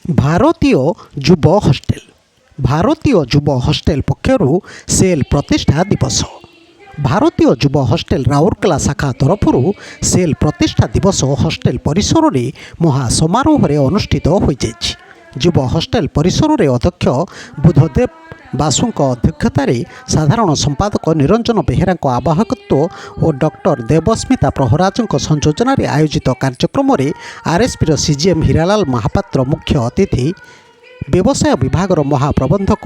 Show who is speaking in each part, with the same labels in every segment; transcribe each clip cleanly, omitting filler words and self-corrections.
Speaker 1: ଭାରତୀୟ ଯୁବ ହଷ୍ଟେଲ ଭାରତୀୟ ଯୁବ ହଷ୍ଟେଲ ପକ୍ଷରୁ ସେଲ୍ ପ୍ରତିଷ୍ଠା ଦିବସ। ଭାରତୀୟ ଯୁବ ହଷ୍ଟେଲ ରାଉରକେଲା ଶାଖା ତରଫରୁ ସେଲ୍ ପ୍ରତିଷ୍ଠା ଦିବସ ହଷ୍ଟେଲ ପରିସରରେ ମହା ସମାରୋହରେ ଅନୁଷ୍ଠିତ ହୋଇଯାଇଛି। ଯୁବ ହଷ୍ଟେଲ ପରିସରରେ ଅଧ୍ୟକ୍ଷ ବୁଧଦେବ ବାସୁଙ୍କ ଅଧ୍ୟକ୍ଷତାରେ ସାଧାରଣ ସମ୍ପାଦକ ନିରଞ୍ଜନ ବେହେରାଙ୍କ ଆବାହକତ୍ୱ ଓ ଡକ୍ଟର ଦେବସ୍ମିତା ପ୍ରହରାଜଙ୍କ ସଂଯୋଜନାରେ ଆୟୋଜିତ କାର୍ଯ୍ୟକ୍ରମରେ ଆର୍ଏସ୍ପିର ସିଜିଏମ୍ ହୀରାଲାଲ ମହାପାତ୍ର ମୁଖ୍ୟ ଅତିଥି, ବ୍ୟବସାୟ ବିଭାଗର ମହାପ୍ରବନ୍ଧକ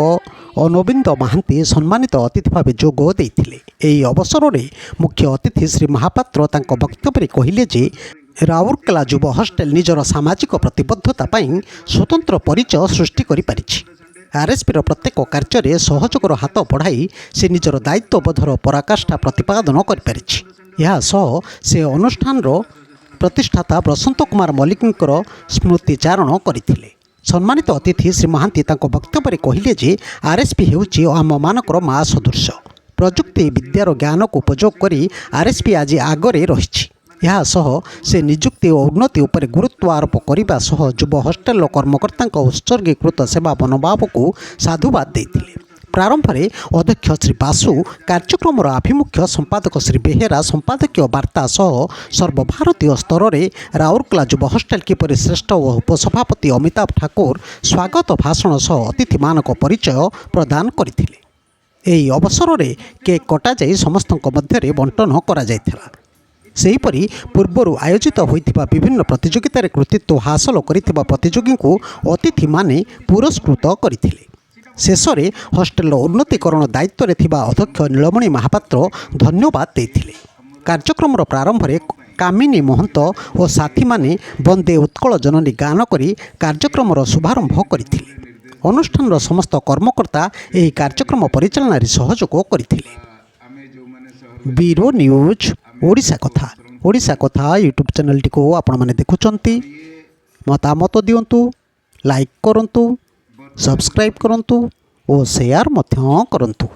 Speaker 1: ଅନବିନ୍ଦ ମହାନ୍ତି ସମ୍ମାନିତ ଅତିଥି ଭାବେ ଯୋଗ ଦେଇଥିଲେ। ଏହି ଅବସରରେ ମୁଖ୍ୟ ଅତିଥି ଶ୍ରୀ ମହାପାତ୍ର ତାଙ୍କ ବକ୍ତବ୍ୟରେ କହିଲେ ଯେ ରାଉରକେଲା ଯୁବ ହଷ୍ଟେଲ ନିଜର ସାମାଜିକ ପ୍ରତିବଦ୍ଧତା ପାଇଁ ସ୍ୱତନ୍ତ୍ର ପରିଚୟ ସୃଷ୍ଟି କରିପାରିଛି। ଆର୍ଏସ୍ପିର ପ୍ରତ୍ୟେକ କାର୍ଯ୍ୟରେ ସହଯୋଗର ହାତ ବଢ଼ାଇ ସେ ନିଜର ଦାୟିତ୍ୱବୋଧର ପରାକାଷ୍ଠା ପ୍ରତିପାଦନ କରିପାରିଛି। ଏହା ସହ ସେ ଅନୁଷ୍ଠାନର ପ୍ରତିଷ୍ଠାତା ବସନ୍ତ କୁମାର ମଲ୍ଲିକଙ୍କର ସ୍ମୃତିଚାରଣ କରିଥିଲେ। ସମ୍ମାନିତ ଅତିଥି ଶ୍ରୀ ମହାନ୍ତି ତାଙ୍କ ବକ୍ତବ୍ୟରେ କହିଲେ ଯେ ଆର୍ଏସ୍ପି ହେଉଛି ଆମମାନଙ୍କର ମା ସଦୃଶ। ପ୍ରଯୁକ୍ତି ବିଦ୍ୟାର ଜ୍ଞାନକୁ ଉପଯୋଗ କରି ଆର୍ଏସ୍ପି ଆଜି ଆଗରେ ରହିଛି। ଏହା ସହ ସେ ନିଯୁକ୍ତି ଓ ଉନ୍ନତି ଉପରେ ଗୁରୁତ୍ୱ ଆରୋପ କରିବା ସହ ଯୁବ ହଷ୍ଟେଲର କର୍ମକର୍ତ୍ତାଙ୍କ ଉତ୍ସର୍ଗୀକୃତ ସେବା ମନୋଭାବକୁ ସାଧୁବାଦ ଦେଇଥିଲେ। ପ୍ରାରମ୍ଭରେ ଅଧ୍ୟକ୍ଷ ଶ୍ରୀ ବାସୁ, କାର୍ଯ୍ୟକ୍ରମର ଆଭିମୁଖ୍ୟ ସମ୍ପାଦକ ଶ୍ରୀ ବେହେରା ସମ୍ପାଦକୀୟ ବାର୍ତ୍ତା ସହ ସର୍ବଭାରତୀୟ ସ୍ତରରେ ରାଉରକେଲା ଯୁବ ହଷ୍ଟେଲ କିପରି ଶ୍ରେଷ୍ଠ ଓ ଉପସଭାପତି ଅମିତାଭ ଠାକୁର ସ୍ୱାଗତ ଭାଷଣ ସହ ଅତିଥିମାନଙ୍କ ପରିଚୟ ପ୍ରଦାନ କରିଥିଲେ। ଏହି ଅବସରରେ କେକ୍ କଟାଯାଇ ସମସ୍ତଙ୍କ ମଧ୍ୟରେ ବଣ୍ଟନ କରାଯାଇଥିଲା। ସେହିପରି ପୂର୍ବରୁ ଆୟୋଜିତ ହୋଇଥିବା ବିଭିନ୍ନ ପ୍ରତିଯୋଗିତାରେ କୃତିତ୍ୱ ହାସଲ କରିଥିବା ପ୍ରତିଯୋଗୀଙ୍କୁ ଅତିଥିମାନେ ପୁରସ୍କୃତ କରିଥିଲେ। ଶେଷରେ ହଷ୍ଟେଲର ଉନ୍ନତିକରଣ ଦାୟିତ୍ୱରେ ଥିବା ଅଧ୍ୟକ୍ଷ ନୀଳମଣି ମହାପାତ୍ର ଧନ୍ୟବାଦ ଦେଇଥିଲେ। କାର୍ଯ୍ୟକ୍ରମର ପ୍ରାରମ୍ଭରେ କାମିନୀ ମହନ୍ତ ଓ ସାଥୀମାନେ ବନ୍ଦେ ଉତ୍କଳ ଜନନୀ ଗାନ କରି କାର୍ଯ୍ୟକ୍ରମର ଶୁଭାରମ୍ଭ କରିଥିଲେ। ଅନୁଷ୍ଠାନର ସମସ୍ତ କର୍ମକର୍ତ୍ତା ଏହି କାର୍ଯ୍ୟକ୍ରମ ପରିଚାଳନାରେ ସହଯୋଗ କରିଥିଲେ। ବ୍ୟୁରୋ ନ୍ୟୁଜ୍ ଓଡ଼ିଶା କଥା ୟୁଟ୍ୟୁବ୍ ଚ୍ୟାନେଲଟିକୁ ଆପଣମାନେ ଦେଖୁଛନ୍ତି। ମତାମତ ଦିଅନ୍ତୁ, ଲାଇକ୍ କରନ୍ତୁ, ସବସ୍କ୍ରାଇବ୍ କରନ୍ତୁ ଓ ସେୟାର ମଧ୍ୟ କରନ୍ତୁ।